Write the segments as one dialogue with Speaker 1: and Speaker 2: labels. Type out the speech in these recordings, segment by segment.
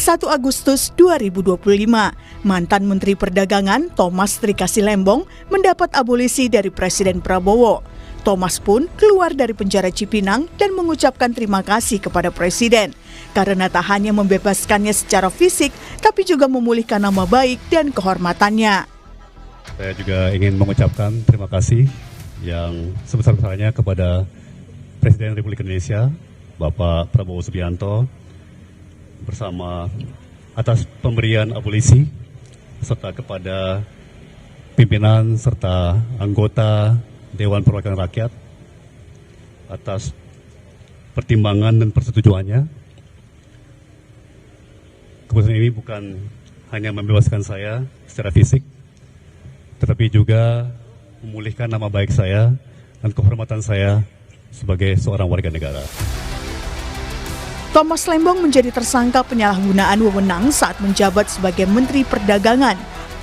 Speaker 1: 1 Agustus 2025, mantan Menteri Perdagangan Thomas Trikasih Lembong mendapat abolisi dari Presiden Prabowo. Thomas pun keluar dari penjara Cipinang dan mengucapkan terima kasih kepada Presiden karena tak hanya membebaskannya secara fisik, tapi juga memulihkan nama baik dan kehormatannya.
Speaker 2: Saya juga ingin mengucapkan terima kasih yang sebesar-besarnya kepada Presiden Republik Indonesia, Bapak Prabowo Subianto, bersama atas pemberian abolisi, serta kepada pimpinan serta anggota Dewan Perwakilan Rakyat atas pertimbangan dan persetujuannya. Keputusan ini bukan hanya membebaskan saya secara fisik, tetapi juga memulihkan nama baik saya dan kehormatan saya sebagai seorang warga negara.
Speaker 1: Thomas Lembong menjadi tersangka penyalahgunaan wewenang saat menjabat sebagai Menteri Perdagangan.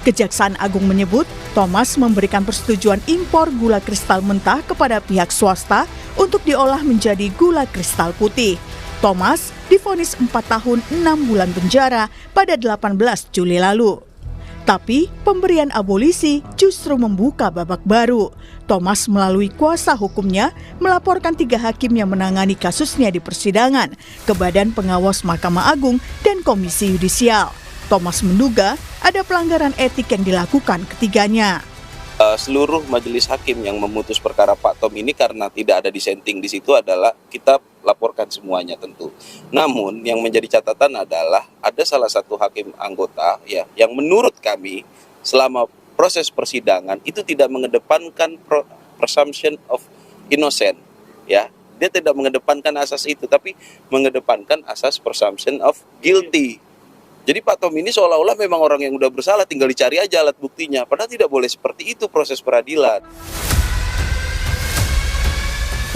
Speaker 1: Kejaksaan Agung menyebut Thomas memberikan persetujuan impor gula kristal mentah kepada pihak swasta untuk diolah menjadi gula kristal putih. Thomas divonis 4 tahun 6 bulan penjara pada 18 Juli lalu. Tapi pemberian abolisi justru membuka babak baru. Thomas melalui kuasa hukumnya melaporkan 3 hakim yang menangani kasusnya di persidangan ke Badan Pengawas Mahkamah Agung dan Komisi Yudisial. Thomas menduga ada pelanggaran etik yang dilakukan ketiganya.
Speaker 3: Seluruh majelis hakim yang memutus perkara Pak Tom ini karena tidak ada dissenting di situ adalah kita laporkan semuanya tentu. Namun yang menjadi catatan adalah ada salah satu hakim anggota ya yang menurut kami selama proses persidangan itu tidak mengedepankan presumption of innocent ya. Dia tidak mengedepankan asas itu tapi mengedepankan asas presumption of guilty. Jadi Pak Tom ini seolah-olah memang orang yang udah bersalah, tinggal dicari aja alat buktinya. Padahal tidak boleh seperti itu proses peradilan.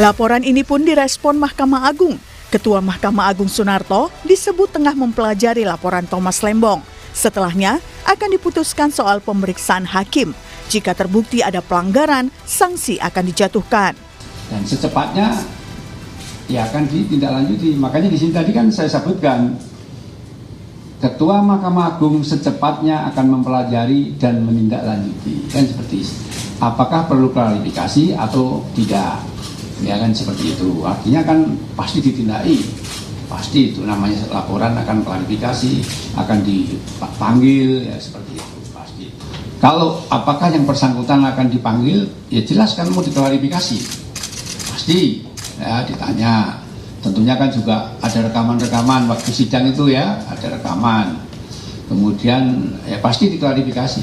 Speaker 1: Laporan ini pun direspon Mahkamah Agung. Ketua Mahkamah Agung Sunarto disebut tengah mempelajari laporan Thomas Lembong. Setelahnya akan diputuskan soal pemeriksaan hakim. Jika terbukti ada pelanggaran, sanksi akan dijatuhkan.
Speaker 4: Dan secepatnya ya akan ditindaklanjuti. Makanya di sini tadi kan saya sebutkan Ketua Mahkamah Agung secepatnya akan mempelajari dan menindaklanjuti, kan seperti itu. Apakah perlu klarifikasi atau tidak? Ya kan seperti itu. Artinya kan pasti ditindaki, pasti itu namanya laporan akan klarifikasi, akan dipanggil, ya seperti itu pasti. Kalau apakah yang bersangkutan akan dipanggil, ya jelas kan mau diklarifikasi, pasti ya ditanya. Tentunya kan juga ada rekaman-rekaman waktu sidang itu ya, ada rekaman. Kemudian ya pasti diklarifikasi.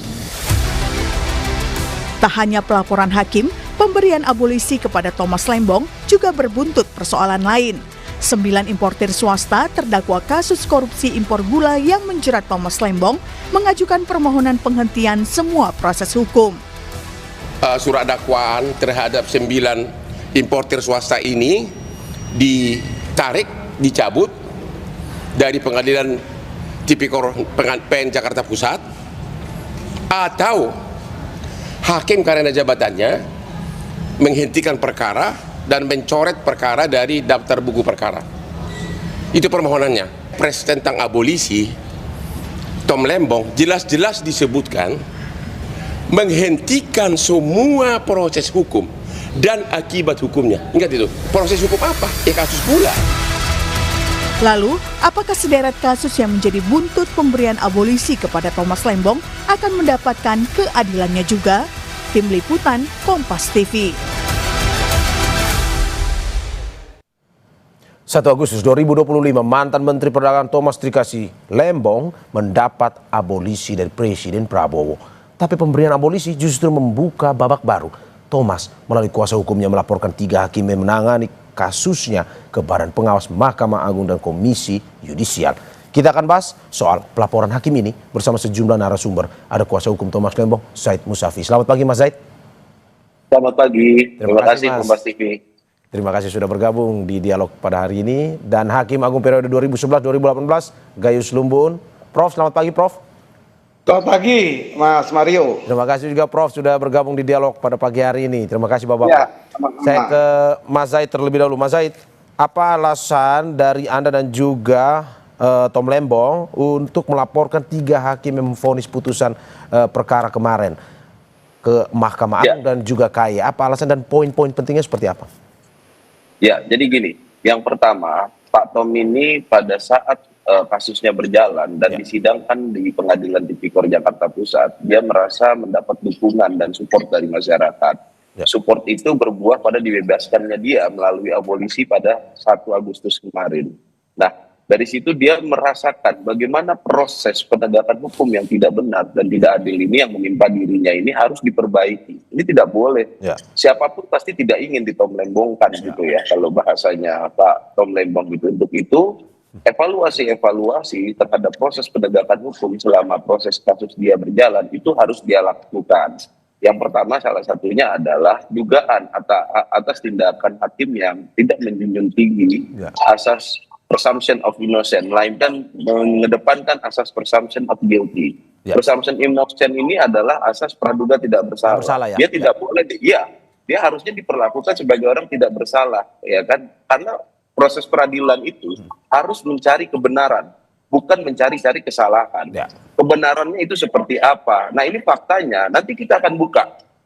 Speaker 1: Tak hanya pelaporan hakim, pemberian abolisi kepada Thomas Lembong juga berbuntut persoalan lain. 9 importir swasta terdakwa kasus korupsi impor gula yang menjerat Thomas Lembong mengajukan permohonan penghentian semua proses hukum.
Speaker 5: Surat dakwaan terhadap 9 importir swasta ini ditarik, dicabut dari Pengadilan Tipikor PN Jakarta Pusat, atau hakim karena jabatannya menghentikan perkara dan mencoret perkara dari daftar buku perkara. Itu permohonannya. Pres tentang abolisi Tom Lembong jelas-jelas disebutkan menghentikan semua proses hukum dan akibat hukumnya. Ingat itu, proses hukum apa? Ya kasus gula.
Speaker 1: Lalu, apakah sederet kasus yang menjadi buntut pemberian abolisi kepada Thomas Lembong akan mendapatkan keadilannya juga? Tim Liputan Kompas TV.
Speaker 6: 1 Agustus 2025, mantan Menteri Perdagangan Thomas Trikasih Lembong mendapat abolisi dari Presiden Prabowo. Tapi pemberian abolisi justru membuka babak baru. Thomas melalui kuasa hukumnya melaporkan 3 hakim yang menangani kasusnya ke Badan Pengawas Mahkamah Agung dan Komisi Yudisial. Kita akan bahas soal pelaporan hakim ini bersama sejumlah narasumber. Ada kuasa hukum Thomas Lembong, Zaid Musafi. Selamat pagi Mas Zaid.
Speaker 3: Selamat pagi. Terima kasih
Speaker 6: Mas.
Speaker 3: Kompas TV.
Speaker 6: Terima kasih sudah bergabung di dialog pada hari ini. Dan Hakim Agung periode 2011-2018, Gayus Lumbun. Prof, selamat pagi Prof.
Speaker 7: Selamat pagi, Mas Mario.
Speaker 6: Terima kasih juga Prof sudah bergabung di dialog pada pagi hari ini. Terima kasih Bapak.
Speaker 7: Ya, sama-sama.
Speaker 6: Saya ke Mas Zaid terlebih dahulu. Mas Zaid, apa alasan dari Anda dan juga Tom Lembong untuk melaporkan 3 hakim yang memvonis putusan perkara kemarin ke Mahkamah Agung dan juga KAI. Apa alasan dan poin-poin pentingnya seperti apa?
Speaker 3: Ya, jadi gini, yang pertama, Pak Tom ini pada saat kasusnya berjalan dan disidangkan di Pengadilan Tipikor Jakarta Pusat, dia merasa mendapat dukungan dan support dari masyarakat. Support itu berbuah pada dibebaskannya dia melalui abolisi pada 1 Agustus kemarin. Nah, dari situ dia merasakan bagaimana proses penegakan hukum yang tidak benar dan tidak adil ini yang menimpa dirinya ini harus diperbaiki. Ini tidak boleh. Siapapun pasti tidak ingin ditomlembongkan gitu ya, kalau bahasanya Pak Tom Lembong gitu. Untuk itu, evaluasi terhadap proses penegakan hukum selama proses kasus dia berjalan itu harus dia lakukan. Yang pertama salah satunya adalah dugaan atas tindakan hakim yang tidak menjunjung tinggi asas presumption of innocent, melainkan mengedepankan asas presumption of guilty. Presumption innocent ini adalah asas praduga tidak bersalah. Dia tidak boleh, dia harusnya diperlakukan sebagai orang tidak bersalah, ya kan? Karena proses peradilan itu harus mencari kebenaran, bukan mencari-cari kesalahan. Kebenarannya itu seperti apa? Nah, ini faktanya. Nanti kita akan buka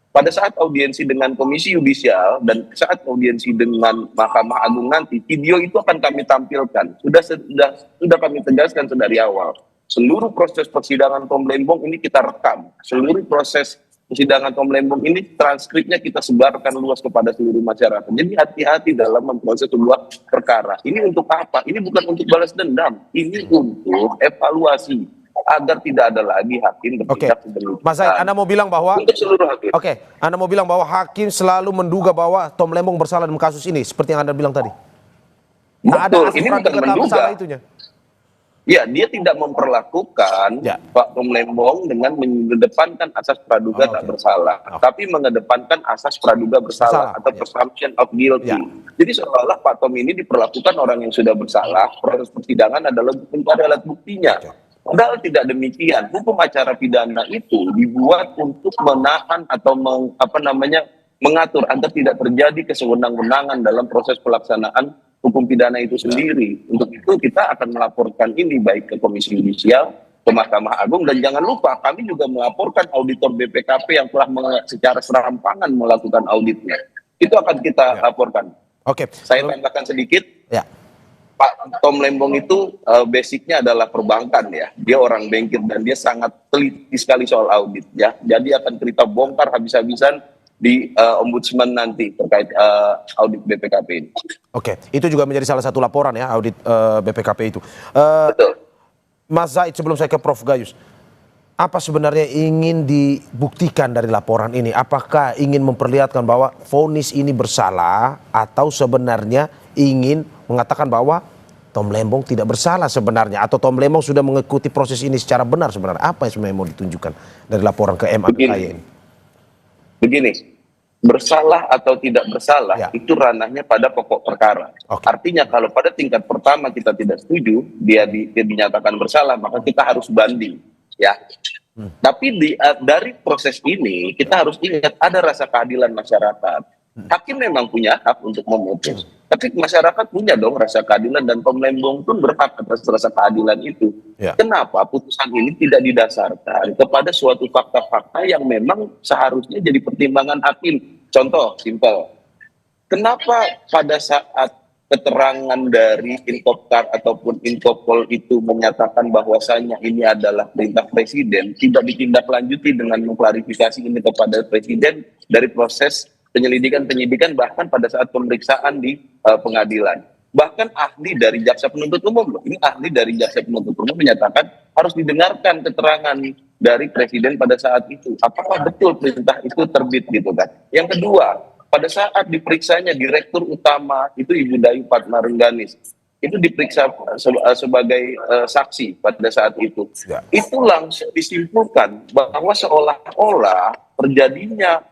Speaker 3: pada saat audiensi dengan Komisi Yudisial dan saat audiensi dengan Mahkamah Agung nanti, video itu akan kami tampilkan. Sudah kami tegaskan dari awal. Seluruh proses persidangan Tom Lembong ini kita rekam. Seluruh proses persidangan Tom Lembong ini transkripnya kita sebarkan luas kepada seluruh masyarakat. Jadi hati-hati dalam memproses sebuah perkara. Ini untuk apa? Ini bukan untuk balas dendam. Ini untuk evaluasi agar tidak ada lagi hakim bertindak seperti
Speaker 6: Mas Zaid, Anda mau bilang bahwa
Speaker 3: untuk seluruh hakim.
Speaker 6: Anda mau bilang bahwa hakim selalu menduga bahwa Tom Lembong bersalah dalam kasus ini, seperti yang Anda bilang tadi.
Speaker 3: Betul, ini bukan menduga.
Speaker 6: Itunya.
Speaker 3: Ya, dia tidak memperlakukan Pak Tom Lembong dengan mengedepankan asas praduga tak bersalah, tapi mengedepankan asas praduga bersalah atau presumption of guilty. Jadi seolah-olah Pak Tom ini diperlakukan orang yang sudah bersalah, proses persidangan adalah mencari alat buktinya. Padahal tidak demikian. Hukum acara pidana itu dibuat untuk menahan atau mengatur agar tidak terjadi kesewenang-wenangan dalam proses pelaksanaan hukum pidana itu sendiri. Untuk itu kita akan melaporkan ini baik ke Komisi Yudisial, ke Mahkamah Agung, dan jangan lupa kami juga melaporkan auditor BPKP yang telah secara serampangan melakukan auditnya. Itu akan kita laporkan. Saya tambahkan sedikit. Pak Tom Lembong itu basicnya adalah perbankan ya. Dia orang bankir dan dia sangat teliti sekali soal audit ya. Jadi akan kita bongkar habis-habisan di ombudsman nanti terkait audit BPKP ini.
Speaker 6: Itu juga menjadi salah satu laporan ya, audit BPKP itu.
Speaker 3: Betul.
Speaker 6: Mas Zaid, sebelum saya ke Prof Gayus, apa sebenarnya ingin dibuktikan dari laporan ini? Apakah ingin memperlihatkan bahwa vonis ini bersalah atau sebenarnya ingin mengatakan bahwa Tom Lembong tidak bersalah sebenarnya, atau Tom Lembong sudah mengikuti proses ini secara benar sebenarnya? Apa yang sebenarnya mau ditunjukkan dari laporan ke MA ini?
Speaker 3: Begini, bersalah atau tidak bersalah itu ranahnya pada pokok perkara. Artinya kalau pada tingkat pertama kita tidak setuju, dia dinyatakan bersalah, maka kita harus banding, ya. Tapi dari proses ini kita harus ingat ada rasa keadilan masyarakat. Hakim memang punya hak untuk memutus, tapi masyarakat punya dong rasa keadilan, dan Tom Lembong pun berhak atas rasa keadilan itu. Kenapa putusan ini tidak didasarkan kepada suatu fakta-fakta yang memang seharusnya jadi pertimbangan hakim? Contoh simpel, kenapa pada saat keterangan dari Inkopkar ataupun Inkopol itu menyatakan bahwasanya ini adalah perintah presiden, tidak ditindaklanjuti dengan mengklarifikasi ini kepada presiden dari proses penyidikan bahkan pada saat pemeriksaan di pengadilan. Bahkan ahli dari jaksa penuntut umum, ini ahli dari jaksa penuntut umum menyatakan harus didengarkan keterangan dari presiden pada saat itu. Apakah betul perintah itu terbit gitu kan? Yang kedua, pada saat diperiksanya Direktur Utama itu Ibu Dayu Padma Rengganis, itu diperiksa sebagai saksi pada saat itu. Itu langsung disimpulkan bahwa seolah-olah terjadinya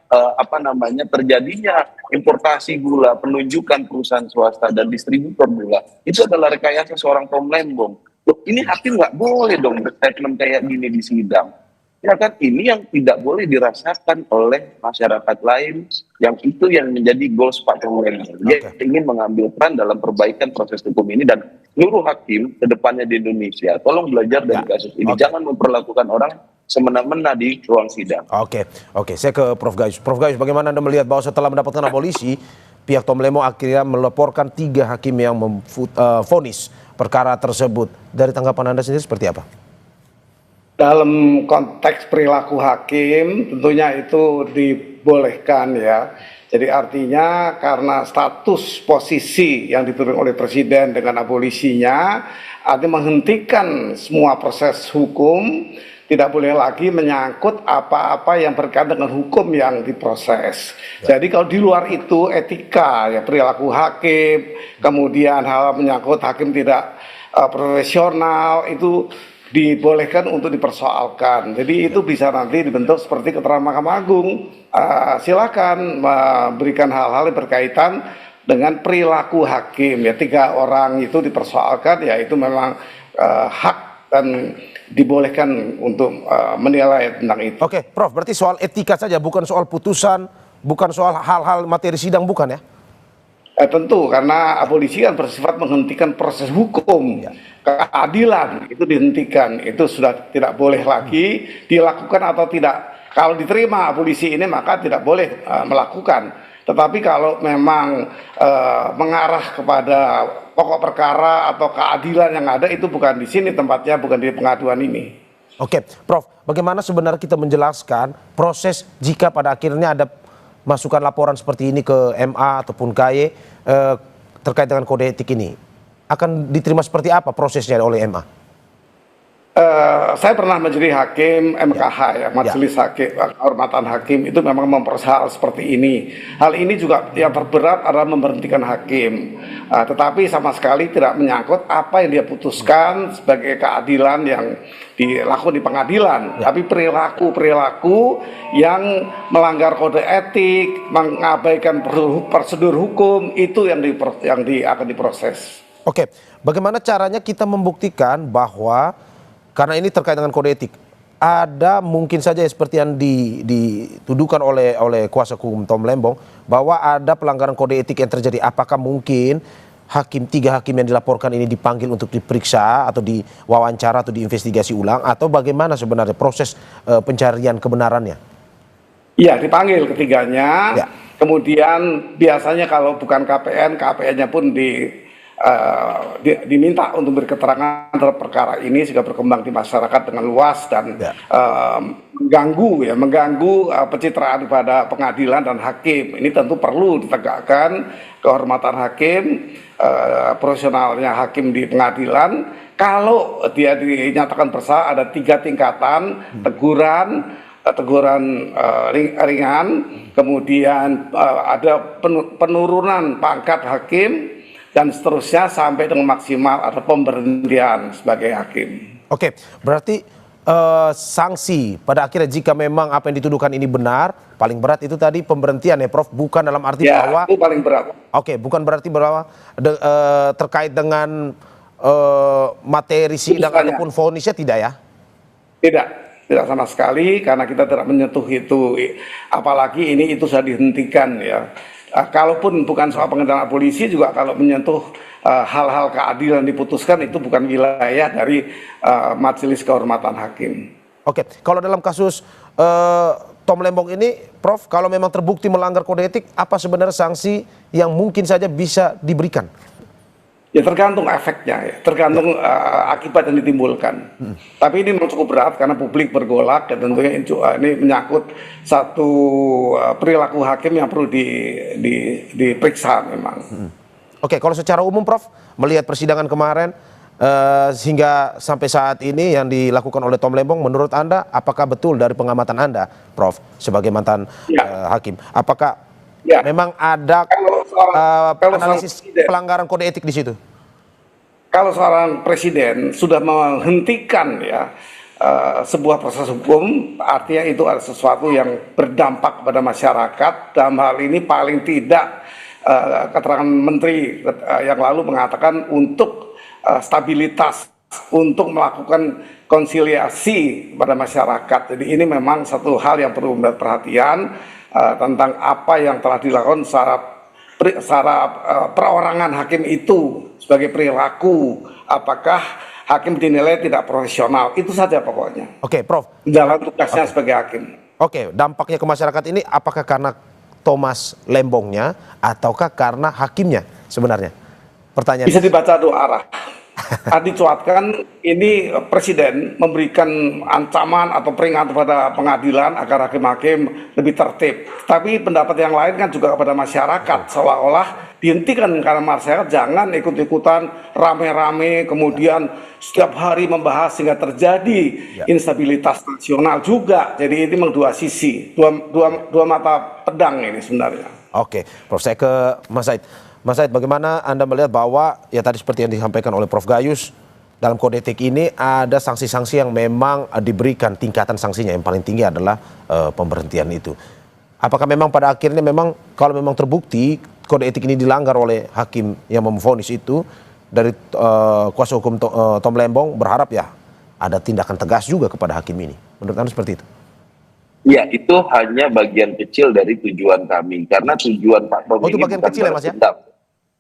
Speaker 3: importasi gula, penunjukan perusahaan swasta dan distributor gula itu adalah rekayasa seorang Tom Lembong. Loh, ini hakim nggak boleh dong berstatement kayak gini di sidang. Ya kan, ini yang tidak boleh dirasakan oleh masyarakat lain, yang itu yang menjadi goals Pak Tomleno. Dia ingin mengambil peran dalam perbaikan proses hukum ini, dan seluruh hakim kedepannya di Indonesia, tolong belajar dari kasus ini. Jangan memperlakukan orang semena-mena di ruang sidang.
Speaker 6: Oke, saya ke Prof. Gayus. Prof. Gayus, bagaimana Anda melihat bahwa setelah mendapatkan abolisi, pihak Tomleno akhirnya melaporkan 3 hakim yang memvonis perkara tersebut. Dari tanggapan Anda sendiri seperti apa?
Speaker 7: Dalam konteks perilaku hakim tentunya itu dibolehkan ya. Jadi artinya karena status posisi yang diturunkan oleh Presiden dengan abolisinya, artinya menghentikan semua proses hukum, tidak boleh lagi menyangkut apa-apa yang berkaitan dengan hukum yang diproses. Jadi kalau di luar itu etika ya, perilaku hakim, kemudian hal menyangkut hakim tidak profesional itu dibolehkan untuk dipersoalkan. Jadi itu bisa nanti dibentuk seperti keterangan Mahkamah Agung. Silakan memberikan hal-hal yang berkaitan dengan perilaku hakim. Ya 3 orang itu dipersoalkan, ya itu memang hak dan dibolehkan untuk menilai tentang itu.
Speaker 6: Oke, Prof, berarti soal etika saja, bukan soal putusan, bukan soal hal-hal materi sidang, bukan ya?
Speaker 7: Tentu, karena abolisi kan bersifat menghentikan proses hukum, keadilan itu dihentikan, itu sudah tidak boleh lagi dilakukan atau tidak. Kalau diterima abolisi ini maka tidak boleh melakukan. Tetapi kalau memang mengarah kepada pokok perkara atau keadilan yang ada, itu bukan di sini tempatnya, bukan di pengaduan ini.
Speaker 6: Oke, Prof, bagaimana sebenarnya kita menjelaskan proses jika pada akhirnya ada masukan laporan seperti ini ke MA ataupun KY terkait dengan kode etik ini? Akan diterima seperti apa prosesnya oleh MA?
Speaker 7: Saya pernah menjadi hakim MKH ya, Majelis Hakim Kehormatan Hakim, itu memang memproses hal seperti ini. Hal ini juga yang terberat adalah memberhentikan hakim, tetapi sama sekali tidak menyangkut apa yang dia putuskan sebagai keadilan yang dilakukan di pengadilan, tapi perilaku yang melanggar kode etik, mengabaikan prosedur hukum, itu yang akan diproses.
Speaker 6: Oke, bagaimana caranya kita membuktikan bahwa karena ini terkait dengan kode etik, ada mungkin saja seperti yang dituduhkan oleh kuasa hukum Tom Lembong bahwa ada pelanggaran kode etik yang terjadi. Apakah mungkin 3 hakim yang dilaporkan ini dipanggil untuk diperiksa atau diwawancara atau diinvestigasi ulang, atau bagaimana sebenarnya proses pencarian kebenarannya?
Speaker 7: Iya, dipanggil ketiganya. Kemudian biasanya kalau bukan KPN-nya pun diminta untuk beri keterangan terhadap perkara ini sehingga berkembang di masyarakat dengan luas dan mengganggu pencitraan pada pengadilan dan hakim. Ini tentu perlu ditegakkan kehormatan hakim, profesionalnya hakim di pengadilan. Kalau dia dinyatakan bersalah, ada 3 tingkatan: teguran ringan, kemudian ada penurunan pangkat hakim, dan seterusnya sampai dengan maksimal ada pemberhentian sebagai hakim.
Speaker 6: Oke, berarti sanksi pada akhirnya jika memang apa yang dituduhkan ini benar, paling berat itu tadi pemberhentian ya Prof, bukan dalam arti bahwa
Speaker 7: itu paling berat.
Speaker 6: Oke, bukan berarti bahwa terkait dengan materi sidang ataupun vonisnya, tidak ya?
Speaker 7: Tidak sama sekali, karena kita tidak menyentuh itu, apalagi itu sudah dihentikan ya. Kalaupun bukan soal pengendalian abolisi, juga kalau menyentuh hal-hal keadilan diputuskan, itu bukan wilayah dari Majelis Kehormatan Hakim.
Speaker 6: Oke, kalau dalam kasus Tom Lembong ini, Prof, kalau memang terbukti melanggar kode etik, apa sebenarnya sanksi yang mungkin saja bisa diberikan?
Speaker 7: Ya tergantung efeknya, ya. Tergantung akibat yang ditimbulkan. Tapi ini memang cukup berat karena publik bergolak, dan tentunya ini menyangkut satu perilaku hakim yang perlu diperiksa memang.
Speaker 6: Oke, kalau secara umum Prof, melihat persidangan kemarin sehingga sampai saat ini yang dilakukan oleh Tom Lembong, menurut Anda apakah betul dari pengamatan Anda, Prof, sebagai mantan hakim, apakah memang ada analisis pelanggaran kode etik di situ?
Speaker 7: Kalau seorang presiden sudah menghentikan sebuah proses hukum, artinya itu ada sesuatu yang berdampak pada masyarakat. Dalam hal ini paling tidak keterangan menteri yang lalu mengatakan untuk stabilitas untuk melakukan konsiliasi pada masyarakat. Jadi ini memang satu hal yang perlu mendapat perhatian tentang apa yang telah dilakukan secara perorangan hakim itu sebagai perilaku. Apakah hakim dinilai tidak profesional? Itu saja pokoknya.
Speaker 6: Oke, Prof.
Speaker 7: Dalam tugasnya sebagai hakim.
Speaker 6: Oke, dampaknya ke masyarakat ini apakah karena Thomas Lembongnya ataukah karena hakimnya sebenarnya? Pertanyaan.
Speaker 7: Bisa dibaca dua arah. Dicuatkan ini presiden memberikan ancaman atau peringatan kepada pengadilan agar hakim-hakim lebih tertib. Tapi pendapat yang lain kan juga kepada masyarakat, seolah-olah dihentikan karena masyarakat jangan ikut-ikutan rame-rame kemudian setiap hari membahas sehingga terjadi instabilitas nasional juga. Jadi ini memang dua sisi, dua mata pedang ini sebenarnya.
Speaker 6: Oke, Prof, saya ke Mas Said. Mas Said, bagaimana Anda melihat bahwa ya tadi seperti yang disampaikan oleh Prof Gayus, dalam kode etik ini ada sanksi-sanksi yang memang diberikan, tingkatan sanksinya yang paling tinggi adalah pemberhentian itu. Apakah memang pada akhirnya memang kalau memang terbukti kode etik ini dilanggar oleh hakim yang memvonis itu, dari kuasa hukum Tom Lembong berharap ya ada tindakan tegas juga kepada hakim ini. Menurut Anda seperti itu?
Speaker 3: Ya, itu hanya bagian kecil dari tujuan kami. Karena tujuan Pak Tom
Speaker 6: itu
Speaker 3: ini
Speaker 6: bagian
Speaker 3: bukan
Speaker 6: kecil ya, Mas ya?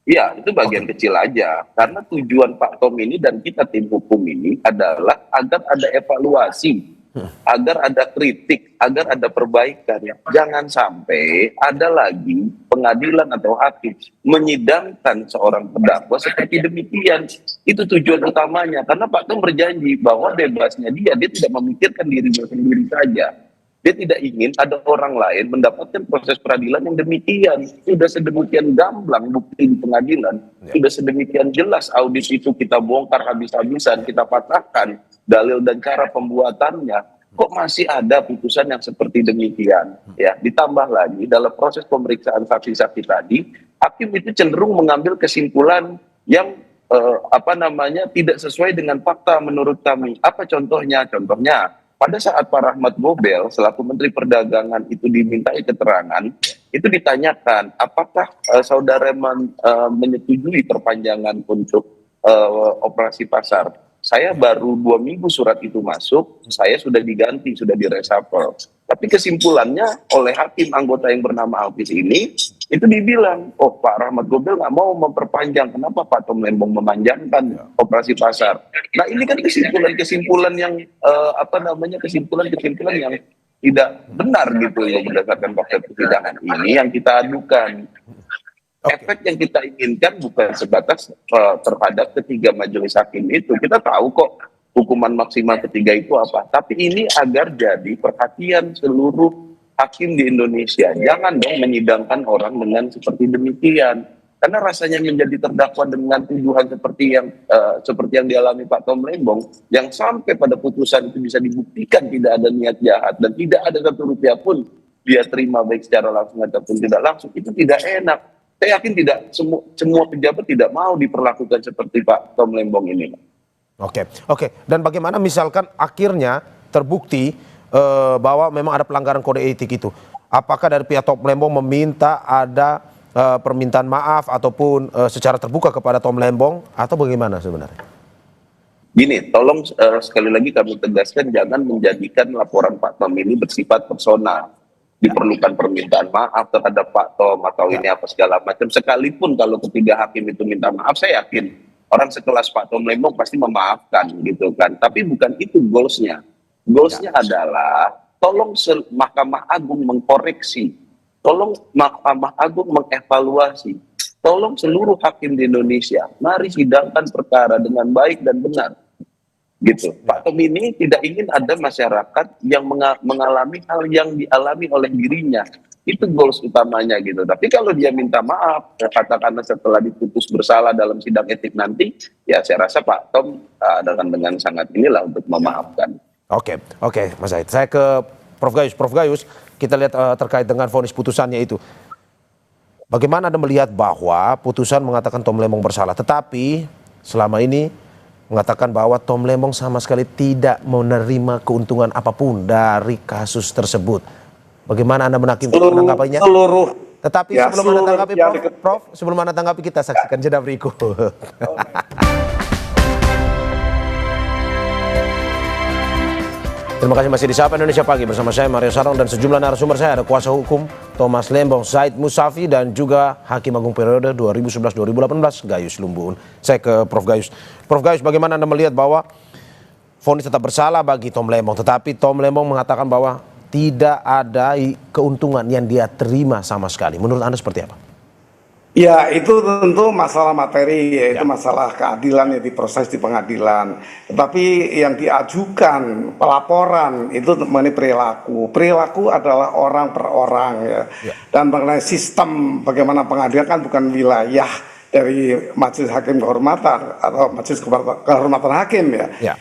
Speaker 3: Iya, itu bagian kecil aja. Karena tujuan Pak Tom ini dan kita tim hukum ini adalah agar ada evaluasi, agar ada kritik, agar ada perbaikan. Ya. Jangan sampai ada lagi pengadilan atau hakim menyidangkan seorang terdakwa seperti demikian. Itu tujuan utamanya. Karena Pak Tom berjanji bahwa bebasnya dia tidak memikirkan dirinya sendiri saja. Dia tidak ingin ada orang lain mendapatkan proses peradilan yang demikian. Sudah sedemikian gamblang bukti di pengadilan. Sudah sedemikian jelas audit itu kita bongkar habis-habisan, kita patahkan dalil dan cara pembuatannya. Kok masih ada putusan yang seperti demikian? Ya, ditambah lagi dalam proses pemeriksaan saksi-saksi tadi, hakim itu cenderung mengambil kesimpulan yang tidak sesuai dengan fakta menurut kami. Apa contohnya? Contohnya, pada saat Pak Rahmat Gobel selaku Menteri Perdagangan itu dimintai keterangan, itu ditanyakan apakah saudara menyetujui perpanjangan untuk operasi pasar. Saya baru 2 minggu surat itu masuk, saya sudah diganti, sudah diresapel. Tapi kesimpulannya oleh hakim anggota yang bernama Alvis ini, itu dibilang, oh Pak Rahmat Gobel nggak mau memperpanjang, kenapa Pak Tom Lembong memanjangkan operasi pasar? Nah ini kan kesimpulan-kesimpulan yang kesimpulan-kesimpulan yang tidak benar gitu loh berdasarkan fakta persidangan ini yang kita adukan. Efek yang kita inginkan bukan sebatas terhadap ketiga majelis hakim itu. Kita tahu kok hukuman maksimal ketiga itu apa. Tapi ini agar jadi perhatian seluruh hakim di Indonesia. Jangan dong menyidangkan orang dengan seperti demikian. Karena rasanya menjadi terdakwa dengan tuduhan seperti yang dialami Pak Tom Lembong, yang sampai pada putusan itu bisa dibuktikan tidak ada niat jahat dan tidak ada satu rupiah pun dia terima baik secara langsung ataupun tidak langsung, itu tidak enak. Saya yakin tidak semua pejabat tidak mau diperlakukan seperti Pak Tom Lembong ini.
Speaker 6: Oke. Dan bagaimana misalkan akhirnya terbukti bahwa memang ada pelanggaran kode etik itu? Apakah dari pihak Tom Lembong meminta ada permintaan maaf ataupun secara terbuka kepada Tom Lembong atau bagaimana sebenarnya?
Speaker 3: Gini, tolong sekali lagi kami tegaskan jangan menjadikan laporan Pak Tom ini bersifat personal. Diperlukan permintaan maaf terhadap Pak Tom atau ini apa segala macam. Sekalipun kalau ketiga hakim itu minta maaf, saya yakin orang sekelas Pak Tom Lembong pasti memaafkan gitu kan. Tapi bukan itu goalsnya. Goalsnya adalah tolong Mahkamah Agung mengkoreksi, tolong Mahkamah Agung mengevaluasi, tolong seluruh hakim di Indonesia mari sidangkan perkara dengan baik dan benar. Gitu. Pak Tom ini tidak ingin ada masyarakat yang mengalami hal yang dialami oleh dirinya. Itu goals utamanya gitu. Tapi kalau dia minta maaf, katakanlah setelah diputus bersalah dalam sidang etik nanti, ya saya rasa Pak Tom dengan sangat inilah untuk memaafkan.
Speaker 6: Oke, Mas Said. Saya ke Prof Gayus. Prof Gayus, kita lihat terkait dengan vonis putusannya itu. Bagaimana Anda melihat bahwa putusan mengatakan Tom Lembong bersalah, tetapi selama ini mengatakan bahwa Tom Lembong sama sekali tidak menerima keuntungan apapun dari kasus tersebut. Bagaimana Anda menanggapinya? Tetapi sebelum Anda tanggapi, Prof, sebelum Anda tanggapi kita saksikan jeda berikut. Terima kasih masih di Sapa Indonesia Pagi bersama saya Mario Sarong dan sejumlah narasumber saya. Ada kuasa hukum Thomas Lembong, Zaid Musafi, dan juga Hakim Agung periode 2011-2018 Gayus Lumbun. Saya ke Prof. Gayus. Prof. Gayus, bagaimana Anda melihat bahwa vonis tetap bersalah bagi Tom Lembong, tetapi Tom Lembong mengatakan bahwa tidak ada keuntungan yang dia terima sama sekali. Menurut Anda seperti apa?
Speaker 7: Ya, itu tentu masalah materi, yaitu masalah keadilan yang diproses di pengadilan. Tetapi yang diajukan pelaporan itu mengenai perilaku. Perilaku adalah orang per orang ya. Dan mengenai sistem bagaimana pengadilan kan bukan wilayah dari Majelis Hakim Kehormatan atau Majelis Kehormatan Hakim ya.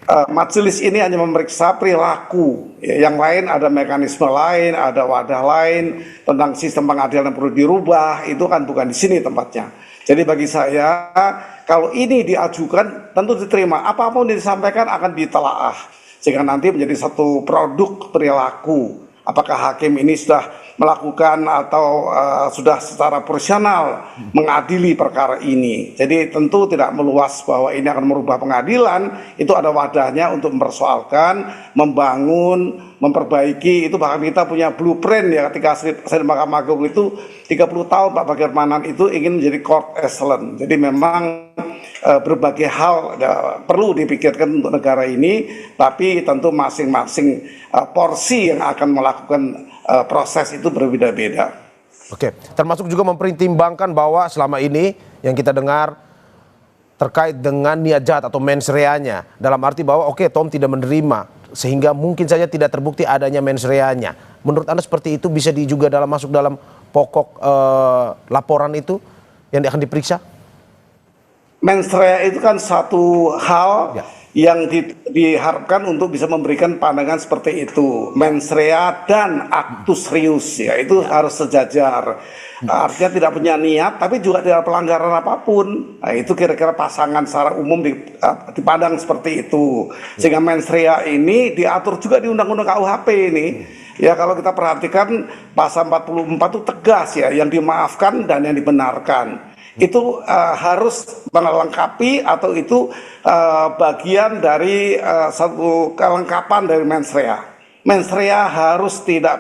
Speaker 7: Majelis ini hanya memeriksa perilaku, yang lain ada mekanisme lain, ada wadah lain tentang sistem pengadilan yang perlu dirubah, itu kan bukan di sini tempatnya. Jadi bagi saya, kalau ini diajukan tentu diterima, apapun yang disampaikan akan ditelaah, sehingga nanti menjadi satu produk perilaku. Apakah hakim ini sudah melakukan atau sudah secara profesional mengadili perkara ini. Jadi tentu tidak meluas bahwa ini akan merubah pengadilan, itu ada wadahnya untuk mempersoalkan, membangun, memperbaiki. Itu bahkan kita punya blueprint ya, ketika saya di Mahkamah Agung itu 30 tahun Pak Bagir Manan itu ingin menjadi court excellent. Jadi memang berbagai hal perlu dipikirkan untuk negara ini, tapi tentu masing-masing porsi yang akan melakukan proses itu berbeda-beda.
Speaker 6: Oke, termasuk juga mempertimbangkan bahwa selama ini yang kita dengar terkait dengan niat jahat atau mens rea-nya, dalam arti bahwa Tom tidak menerima sehingga mungkin saja tidak terbukti adanya mens rea-nya. Menurut Anda seperti itu bisa juga masuk dalam pokok laporan itu yang akan diperiksa?
Speaker 7: Mens rea itu kan satu hal yang diharapkan untuk bisa memberikan pandangan seperti itu. Mens rea dan actus reus ya, itu harus sejajar. Artinya tidak punya niat tapi juga tidak pelanggaran apapun. Nah, itu kira-kira pasangan secara umum dipandang seperti itu. Sehingga mens rea ini diatur juga di Undang-Undang KUHP ini. Ya, kalau kita perhatikan pasal 44 itu tegas ya, yang dimaafkan dan yang dibenarkan. Itu harus melengkapi atau itu bagian dari satu kelengkapan dari mens rea. Mens rea harus tidak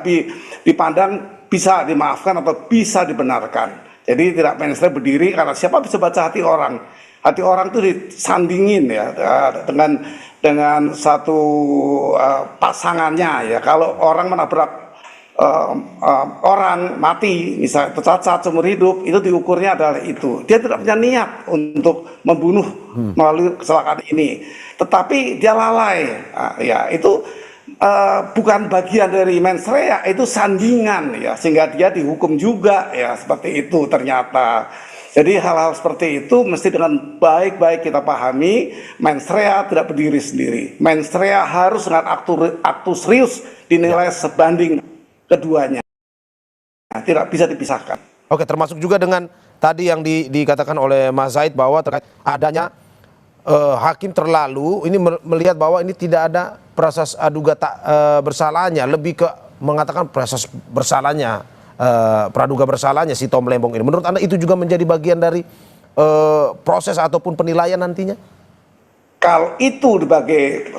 Speaker 7: dipandang bisa dimaafkan atau bisa dibenarkan. Jadi tidak mens rea berdiri karena siapa bisa baca hati orang. Hati orang itu disandingin ya dengan satu pasangannya ya. Kalau orang menabrak orang mati, misalnya tercacat seumur hidup, itu diukurnya adalah itu. Dia tidak punya niat untuk membunuh melalui kecelakaan ini, tetapi dia lalai. Ya itu bukan bagian dari mens rea, itu sandingan ya, sehingga dia dihukum juga ya, seperti itu ternyata. Jadi hal-hal seperti itu mesti dengan baik-baik kita pahami. Mens rea tidak berdiri sendiri. Mens rea harus dengan actus reus dinilai sebanding keduanya, tidak bisa dipisahkan.
Speaker 6: Oke, termasuk juga dengan tadi yang dikatakan oleh Mas Zaid bahwa terkait adanya hakim terlalu ini melihat bahwa ini tidak ada prasas aduga tak bersalahnya, lebih ke mengatakan prasas bersalahnya, praduga bersalahnya si Tom Lembong ini. Menurut Anda itu juga menjadi bagian dari proses ataupun penilaian nantinya?
Speaker 7: Kalau itu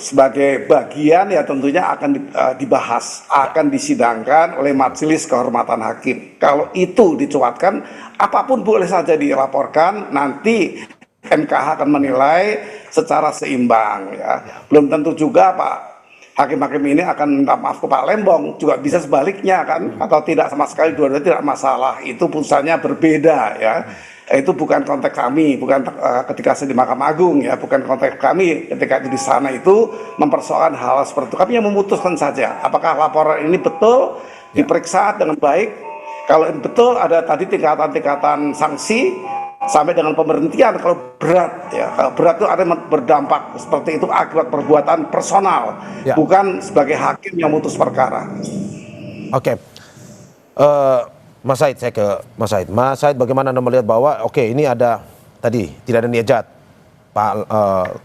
Speaker 7: sebagai bagian ya tentunya akan dibahas, akan disidangkan oleh Majelis Kehormatan Hakim. Kalau itu dicuatkan, apapun boleh saja dilaporkan, nanti MKH akan menilai secara seimbang ya. Belum tentu juga Pak hakim-hakim ini akan minta maaf ke Pak Lembong, juga bisa sebaliknya kan, atau tidak sama sekali, dua-duanya tidak masalah. Itu putusannya berbeda ya. Itu bukan konteks kami, bukan ketika saya di Mahkamah Agung ya, bukan konteks kami ketika itu di sana itu mempersoalkan hal seperti itu. Kami yang memutuskan saja apakah laporan ini betul diperiksa dengan baik. Kalau betul ada tadi tingkatan-tingkatan sanksi sampai dengan pemberhentian. Kalau berat ya, kalau berat itu ada berdampak seperti itu akibat perbuatan personal, bukan sebagai hakim yang memutus perkara.
Speaker 6: Oke. Mas Zaid, saya ke Mas Zaid. Mas Zaid, bagaimana Anda melihat bahwa ini ada tadi tidak ada niat jahat, Pak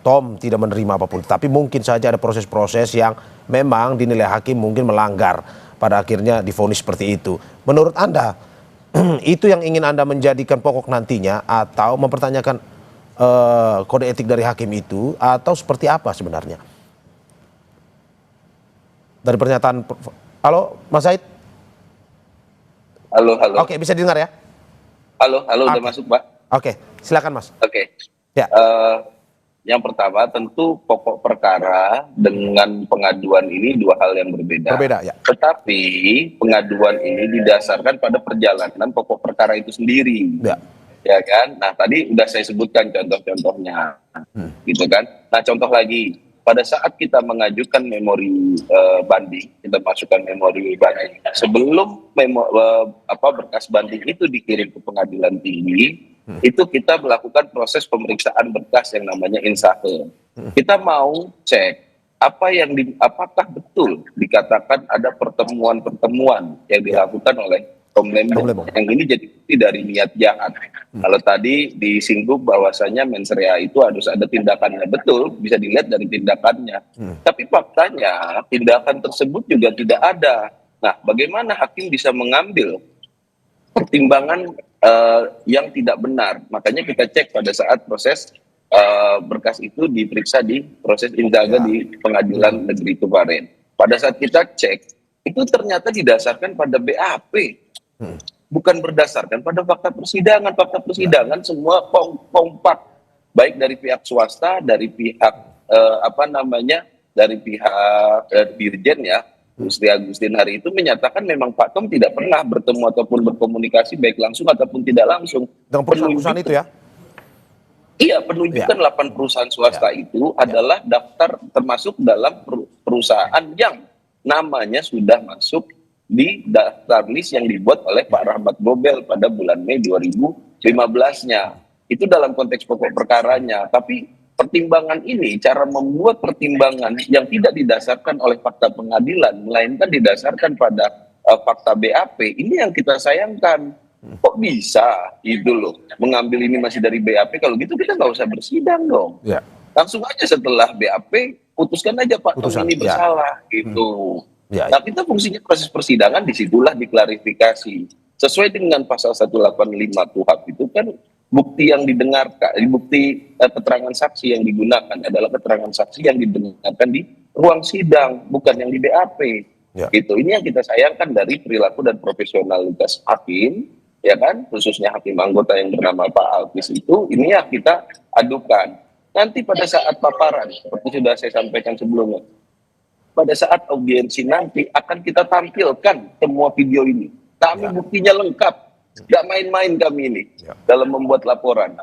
Speaker 6: Tom tidak menerima apapun, tapi mungkin saja ada proses-proses yang memang dinilai hakim mungkin melanggar, pada akhirnya divonis seperti itu. Menurut Anda itu yang ingin Anda menjadikan pokok nantinya, atau mempertanyakan kode etik dari hakim itu, atau seperti apa sebenarnya? dari pernyataan. Halo, Mas Said?
Speaker 3: Halo, halo.
Speaker 6: Oke, bisa didengar ya?
Speaker 3: Halo, udah masuk, Pak.
Speaker 6: Oke, silakan Mas.
Speaker 3: Oke.
Speaker 6: Ya.
Speaker 3: Yang pertama tentu pokok perkara dengan pengaduan ini dua hal yang berbeda.
Speaker 6: Berbeda, ya.
Speaker 3: Tetapi pengaduan ini didasarkan pada perjalanan pokok perkara itu sendiri.
Speaker 6: Ya.
Speaker 3: Ya kan? Nah, tadi udah saya sebutkan contoh-contohnya. Gitu kan? Nah, contoh lagi. Pada saat kita mengajukan memori banding, kita masukkan memori banding. Sebelum berkas banding itu dikirim ke pengadilan tinggi, itu kita melakukan proses pemeriksaan berkas yang namanya insahe. Kita mau cek apakah betul dikatakan ada pertemuan-pertemuan yang dilakukan oleh Tom Lembong. Yang ini jadi bukti dari niat jahat. Kalau tadi disinggung bahwasanya mens rea itu harus ada tindakannya, betul, bisa dilihat dari tindakannya. Tapi faktanya tindakan tersebut juga tidak ada. Nah, bagaimana hakim bisa mengambil pertimbangan yang tidak benar? Makanya kita cek pada saat proses berkas itu diperiksa di proses indaga di pengadilan negeri kemarin. Pada saat kita cek, itu ternyata didasarkan pada BAP. Bukan berdasarkan pada fakta persidangan. Fakta persidangan semua kompak, baik dari pihak swasta, dari pihak dari pihak Dirjen ya, Gusti Agustin hari itu menyatakan memang Pak Tom tidak pernah bertemu ataupun berkomunikasi baik langsung ataupun tidak langsung
Speaker 6: dengan perusahaan itu ya.
Speaker 3: Iya, penunjukan 8 perusahaan swasta itu adalah daftar termasuk dalam perusahaan yang namanya sudah masuk di daftar list yang dibuat oleh Pak Rahmat Gobel pada bulan Mei 2015-nya. Itu dalam konteks pokok perkaranya. Tapi pertimbangan ini, cara membuat pertimbangan yang tidak didasarkan oleh fakta pengadilan, melainkan didasarkan pada fakta BAP, ini yang kita sayangkan. Kok bisa gitu loh, mengambil ini masih dari BAP, kalau gitu kita nggak usah bersidang dong. Ya. Langsung aja setelah BAP, putuskan aja Pak Tom ini bersalah gitu. Ya, ya. Nah, kita fungsinya proses persidangan disitulah diklarifikasi. Sesuai dengan pasal 185 KUHP itu kan bukti yang didengarkan, bukti keterangan saksi yang digunakan adalah keterangan saksi yang didengarkan di ruang sidang, bukan yang di BAP. Ya. Gitu. Ini yang kita sayangkan dari perilaku dan profesionalitas hakim, ya kan, khususnya hakim anggota yang bernama Pak Alkis itu, ini yang kita adukan. Nanti pada saat paparan, seperti sudah saya sampaikan sebelumnya, pada saat audiensi nanti akan kita tampilkan semua video ini. Kami buktinya lengkap, nggak main-main kami ini dalam membuat laporan.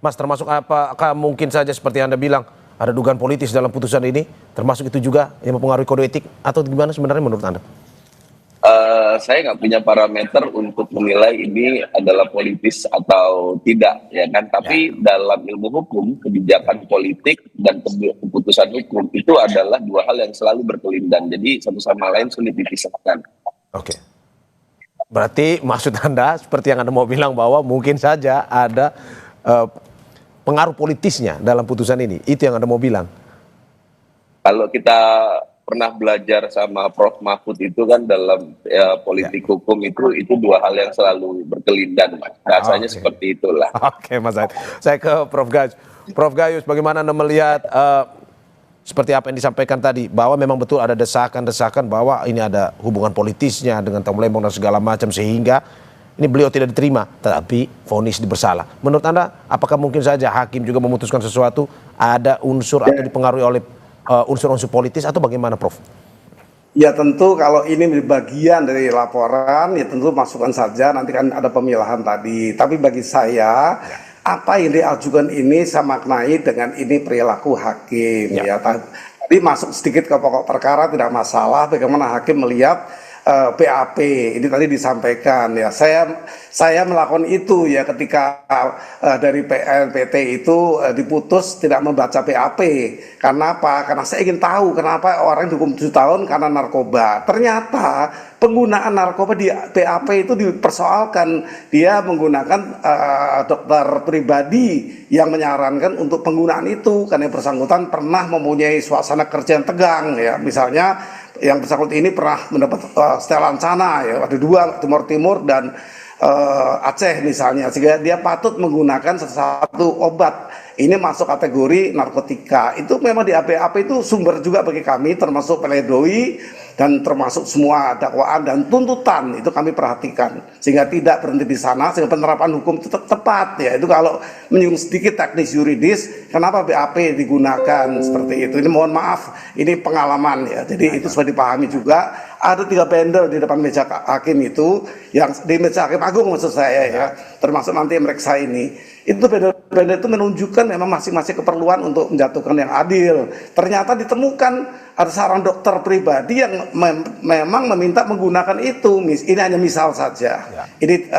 Speaker 6: Mas, termasuk apakah mungkin saja seperti Anda bilang ada dugaan politis dalam putusan ini, termasuk itu juga yang mempengaruhi kode etik atau gimana sebenarnya menurut Anda?
Speaker 3: Saya nggak punya parameter untuk menilai ini adalah politis atau tidak, ya kan. Tapi dalam ilmu hukum, kebijakan politik dan keputusan hukum itu adalah dua hal yang selalu berkelindan. Jadi satu sama lain sulit dipisahkan. Oke.
Speaker 6: Berarti maksud Anda seperti yang Anda mau bilang bahwa mungkin saja ada pengaruh politisnya dalam putusan ini. Itu yang Anda mau bilang?
Speaker 3: Kalau kita pernah belajar sama Prof. Mahfud itu kan dalam politik hukum itu dua hal yang selalu berkelindan, Mas. Rasanya seperti itulah.
Speaker 6: Oke, Mas Said. Saya ke Prof. Gayus. Prof. Gayus, bagaimana Anda melihat seperti apa yang disampaikan tadi, bahwa memang betul ada desakan-desakan bahwa ini ada hubungan politisnya dengan Tom Lembong dan segala macam, sehingga ini beliau tidak diterima, tetapi vonis bersalah. Menurut Anda, apakah mungkin saja hakim juga memutuskan sesuatu, ada unsur atau dipengaruhi oleh unsur-unsur politis atau bagaimana, Prof?
Speaker 7: Ya tentu kalau ini bagian dari laporan, ya tentu masukkan saja, nanti kan ada pemilahan tadi. Tapi bagi saya, apa yang diajukan ini saya maknai dengan ini perilaku hakim. Ya. Tadi masuk sedikit ke pokok perkara tidak masalah, bagaimana hakim melihat BAP ini tadi disampaikan ya, saya melakukan itu ya ketika dari PNPT itu diputus tidak membaca BAP. Karena apa? Karena saya ingin tahu kenapa orang dihukum 7 tahun karena narkoba. Ternyata penggunaan narkoba di BAP itu dipersoalkan, dia menggunakan dokter pribadi yang menyarankan untuk penggunaan itu karena yang bersangkutan pernah mempunyai suasana kerja yang tegang ya, misalnya yang bersangkutan ini pernah mendapat setelan sana ya, ada 2 Timur dan Aceh misalnya, sehingga dia patut menggunakan sesuatu obat ini masuk kategori narkotika. Itu memang di BAP itu sumber juga bagi kami, termasuk pledoi dan termasuk semua dakwaan dan tuntutan itu kami perhatikan sehingga tidak berhenti di sana, sehingga penerapan hukum itu tepat ya. Itu kalau menyinggung sedikit teknis yuridis, kenapa BAP digunakan seperti itu. Ini mohon maaf, ini pengalaman ya. Jadi itu sudah dipahami juga. Ada 3 bendel di depan meja hakim itu, yang di meja hakim agung maksud saya ya, termasuk nanti yang mereka ini. Itu bendel-bendel itu menunjukkan memang masing-masing keperluan untuk menjatuhkan yang adil. Ternyata ditemukan ada seorang dokter pribadi yang memang meminta menggunakan itu. Ini hanya misal saja. Ini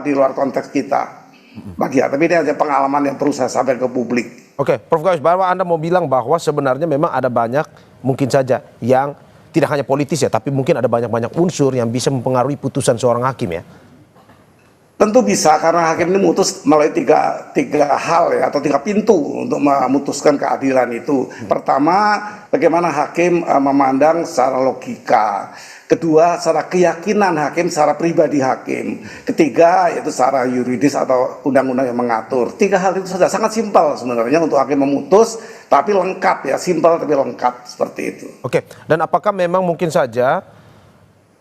Speaker 7: di luar konteks kita. Tapi ini hanya pengalaman yang perlu saya sampaikan ke publik.
Speaker 6: Oke, Prof. Gayus, bahwa Anda mau bilang bahwa sebenarnya memang ada banyak mungkin saja yang tidak hanya politis ya, tapi mungkin ada banyak-banyak unsur yang bisa mempengaruhi putusan seorang hakim ya?
Speaker 7: Tentu bisa, karena hakim ini memutus melalui tiga hal ya, atau 3 pintu untuk memutuskan keadilan itu. Pertama, bagaimana hakim memandang secara logika. Kedua, secara keyakinan hakim, secara pribadi hakim. Ketiga, yaitu secara yuridis atau undang-undang yang mengatur. 3 hal itu sudah sangat simpel sebenarnya untuk hakim memutus, tapi lengkap ya, simpel tapi lengkap seperti itu.
Speaker 6: Oke, dan apakah memang mungkin saja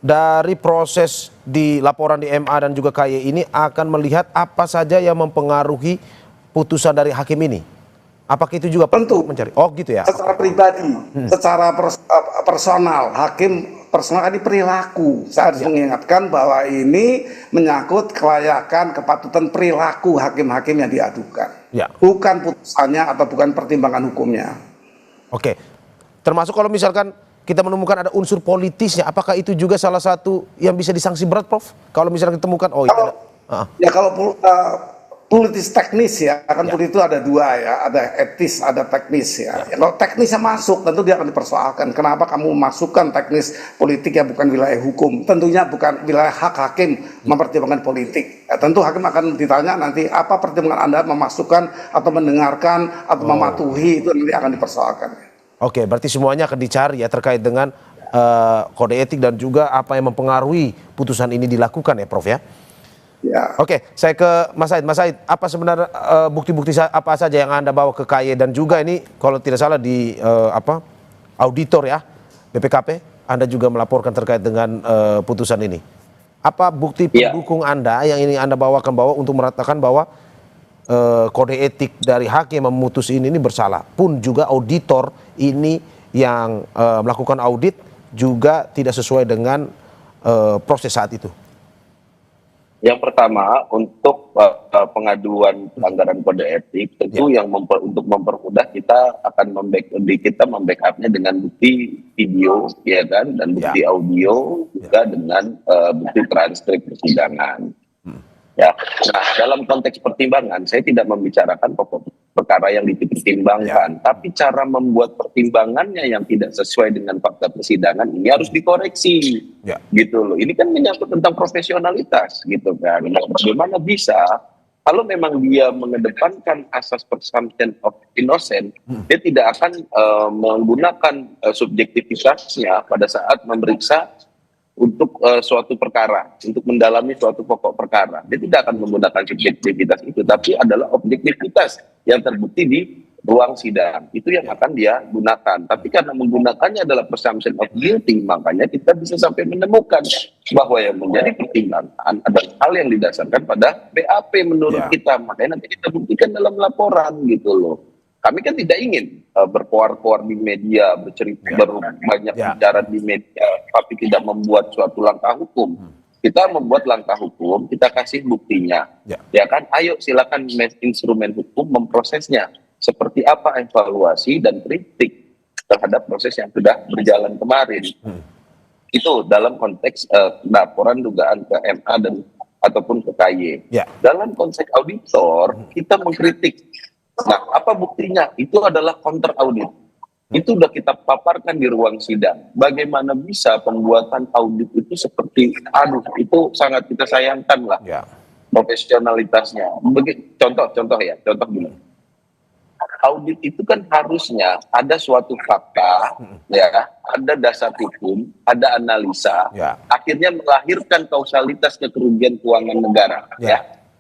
Speaker 6: dari proses di laporan di MA dan juga KY ini akan melihat apa saja yang mempengaruhi putusan dari hakim ini? Apakah itu juga
Speaker 7: tentu
Speaker 6: mencari? Oh gitu ya.
Speaker 7: Secara pribadi, secara personal, hakim personal ini perilaku. Saya harus mengingatkan bahwa ini menyangkut kelayakan, kepatutan perilaku hakim-hakim yang diadukan. Bukan putusannya atau bukan pertimbangan hukumnya.
Speaker 6: Oke, termasuk kalau misalkan kita menemukan ada unsur politisnya, apakah itu juga salah satu yang bisa disanksi berat, Prof? Kalau misalnya ditemukan,
Speaker 7: kalau politis teknis ya, kan politis itu ada 2 ya, ada etis, ada teknis ya. Kalau teknisnya masuk, tentu dia akan dipersoalkan. Kenapa kamu memasukkan teknis politik yang bukan wilayah hukum? Tentunya bukan wilayah hak hakim mempertimbangkan politik. Ya, tentu hakim akan ditanya nanti apa pertimbangan Anda memasukkan atau mendengarkan atau mematuhi, itu nanti akan dipersoalkan.
Speaker 6: Oke, berarti semuanya akan dicari ya terkait dengan kode etik dan juga apa yang mempengaruhi putusan ini dilakukan ya, Prof ya?
Speaker 7: Ya.
Speaker 6: Oke, saya ke Mas Said. Mas Said, apa sebenarnya bukti-bukti apa saja yang Anda bawa ke KY dan juga ini kalau tidak salah di auditor ya BPKP, Anda juga melaporkan terkait dengan putusan ini. Apa bukti pendukung Anda yang ini Anda bawakan untuk meratakan bahwa kode etik dari hakim yang memutus ini bersalah, pun juga auditor ini yang melakukan audit juga tidak sesuai dengan proses saat itu?
Speaker 3: Yang pertama, untuk pengaduan pelanggaran kode etik, tentu yang untuk mempermudah kita akan membackup-nya dengan bukti video, ya kan, dan bukti audio juga dengan bukti transkrip persidangan. Ya, nah dalam konteks pertimbangan, saya tidak membicarakan pokok perkara yang dipertimbangkan, tapi cara membuat pertimbangannya yang tidak sesuai dengan fakta persidangan ini harus dikoreksi, gitu loh. Ini kan menyangkut tentang profesionalitas, gitu kan. Nah, bagaimana bisa kalau memang dia mengedepankan asas presumption of innocent, dia tidak akan menggunakan subjektivitasnya pada saat memeriksa untuk suatu perkara, untuk mendalami suatu pokok perkara. Dia tidak akan menggunakan subjektivitas itu, tapi adalah objektivitas yang terbukti di ruang sidang. Itu yang akan dia gunakan. Tapi karena menggunakannya adalah presumption of guilty, makanya kita bisa sampai menemukan bahwa yang menjadi pertimbangan adalah hal yang didasarkan pada BAP menurut kita. Makanya nanti kita buktikan dalam laporan, gitu loh. Kami kan tidak ingin berkoar-koar di media, banyak bicara di media, tapi tidak membuat suatu langkah hukum. Kita membuat langkah hukum, kita kasih buktinya. Ya kan, ayo silakan instrumen hukum memprosesnya. Seperti apa evaluasi dan kritik terhadap proses yang sudah berjalan kemarin. Itu dalam konteks laporan dugaan ke MA dan ataupun ke KY. Dalam konteks auditor, kita mengkritik. Nah, apa buktinya? Itu adalah counter audit. Itu sudah kita paparkan di ruang sidang. Bagaimana bisa pembuatan audit itu seperti, itu sangat kita sayangkan lah profesionalitasnya. Contoh gini. Audit itu kan harusnya ada suatu fakta, ada dasar hukum, ada analisa, akhirnya melahirkan kausalitas kerugian keuangan negara.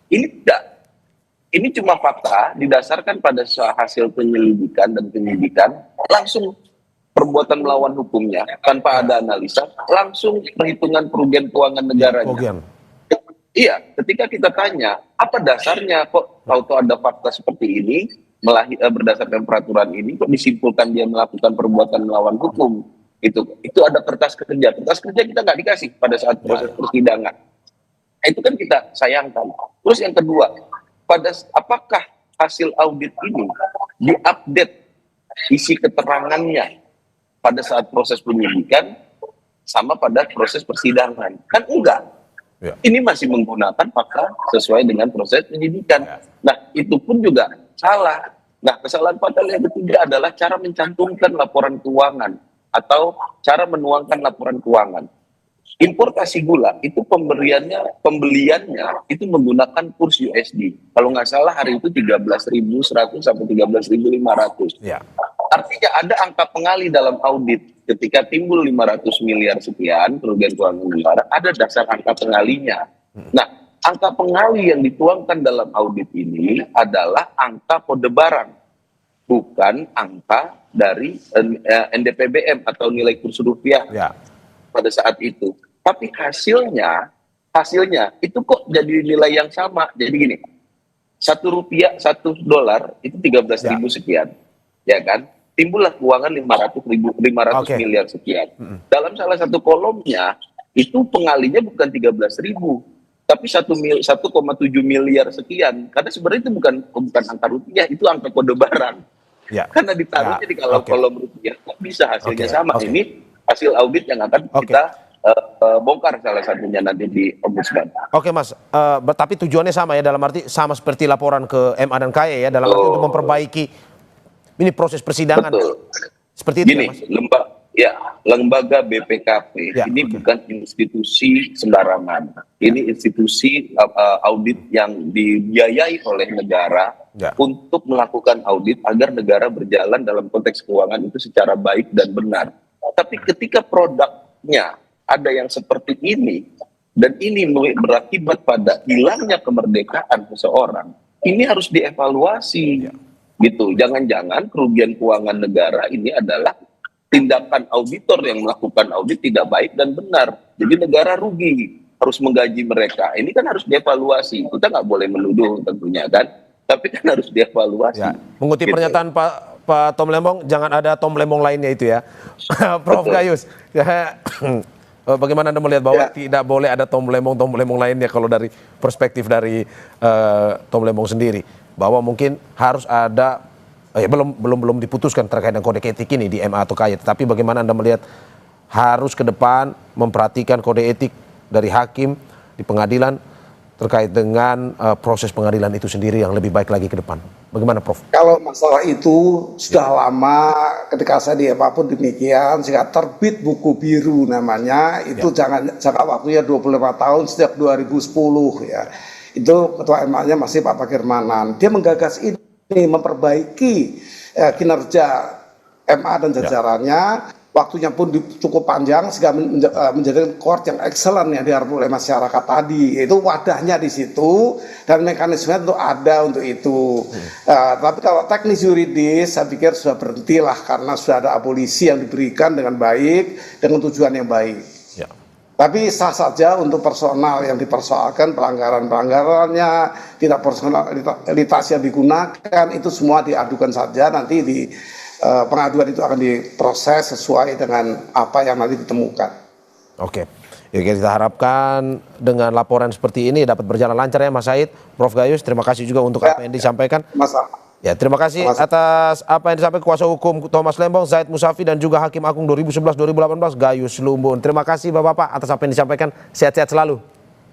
Speaker 3: Ini tidak. Ini cuma fakta didasarkan pada hasil penyelidikan dan penyidikan, langsung perbuatan melawan hukumnya tanpa ada analisa, langsung perhitungan kerugian keuangan negaranya. Iya, ketika kita tanya apa dasarnya kok tahu-tahu ada fakta seperti ini, berdasarkan peraturan ini kok disimpulkan dia melakukan perbuatan melawan hukum, itu ada kertas kerja kita nggak dikasih pada saat proses persidangan. Itu kan kita sayangkan. Terus yang kedua, apakah hasil audit ini diupdate isi keterangannya pada saat proses penyidikan sama pada proses persidangan? Kan enggak. Ya. Ini masih menggunakan fakta sesuai dengan proses penyidikan. Ya. Nah, itu pun juga salah. Nah, kesalahan fatal yang ketiga adalah cara mencantumkan laporan keuangan atau cara menuangkan laporan keuangan. Importasi gula itu pembeliannya itu menggunakan kurs USD. Kalau nggak salah hari itu 13.100 sampai 13.500. Ya. Artinya ada angka pengali dalam audit. Ketika timbul 500 miliar sekian kerugian keuangan negara, ada dasar angka pengalinya. Nah, angka pengali yang dituangkan dalam audit ini adalah angka kode barang, bukan angka dari NDPBM atau nilai kurs rupiah pada saat itu. Tapi hasilnya itu kok jadi nilai yang sama. Jadi gini, $1 $1 itu 13.000 sekian, ya kan? Timbullah keuangan 500 miliar sekian. Dalam salah satu kolomnya itu pengalinya bukan 13.000, tapi 1,7 miliar sekian. Karena sebenarnya itu bukan angka rupiah, itu angka kode barang. Ya. Karena ditaruhnya di kolom rupiah, kok bisa hasilnya sama? Ini hasil audit yang akan kita bongkar salah satunya nanti di Ombudsman.
Speaker 6: Oke Mas, tapi tujuannya sama ya, dalam arti sama seperti laporan ke MA dan KY ya, dalam arti untuk memperbaiki ini proses persidangan. Betul. Seperti itu
Speaker 3: gini,
Speaker 6: ya Mas?
Speaker 3: Lembaga BPKP ini bukan institusi sembarangan. Ini institusi audit yang dibiayai oleh negara untuk melakukan audit agar negara berjalan dalam konteks keuangan itu secara baik dan benar. Tapi ketika produknya ada yang seperti ini, dan ini berakibat pada hilangnya kemerdekaan seseorang, ini harus dievaluasi. Gitu. Jangan-jangan kerugian keuangan negara ini adalah tindakan auditor yang melakukan audit tidak baik dan benar. Jadi negara rugi, harus menggaji mereka. Ini kan harus dievaluasi. Kita nggak boleh menuduh tentunya kan, tapi kan harus dievaluasi.
Speaker 6: Ya. Mengutip pernyataan Pak Tom Lembong, jangan ada Tom Lembong lainnya itu ya. Prof Gayus. Bagaimana Anda melihat bahwa tidak boleh ada Tom Lembong lainnya kalau dari perspektif dari Tom Lembong sendiri, bahwa mungkin harus ada belum diputuskan terkait dengan kode etik ini di MA atau KY, tapi bagaimana Anda melihat harus ke depan memperhatikan kode etik dari hakim di pengadilan terkait dengan proses pengadilan itu sendiri yang lebih baik lagi ke depan. Bagaimana Prof?
Speaker 7: Kalau masalah itu sudah lama, ketika saya di MA pun demikian, sehingga terbit buku biru namanya, itu jangka waktunya 25 tahun sejak 2010 ya. Itu ketua MA-nya masih Pak Pakirmanan. Dia menggagas ini, memperbaiki kinerja MA dan jajarannya. Waktunya pun cukup panjang sehingga menjadi court yang excellent yang diharapkan oleh masyarakat tadi. Itu wadahnya di situ dan mekanismenya tentu ada untuk itu. Tapi kalau teknis yuridis saya pikir sudah berhentilah karena sudah ada abolisi yang diberikan dengan baik dengan tujuan yang baik. Ya. Tapi sah saja untuk personal yang dipersoalkan, pelanggaran-pelanggarannya, tidak personalitas yang digunakan, itu semua diadukan saja, nanti di pengaduan itu akan diproses sesuai dengan apa yang nanti ditemukan. Oke,
Speaker 6: ya, kita harapkan dengan laporan seperti ini dapat berjalan lancar ya Mas Said. Prof Gayus, terima kasih juga untuk apa yang disampaikan. Ya, terima kasih atas apa yang disampaikan kuasa hukum Thomas Lembong, Zaid Musafi, dan juga Hakim Agung 2011-2018 Gayus Lumbun. Terima kasih Bapak-Bapak atas apa yang disampaikan. Sehat-sehat selalu.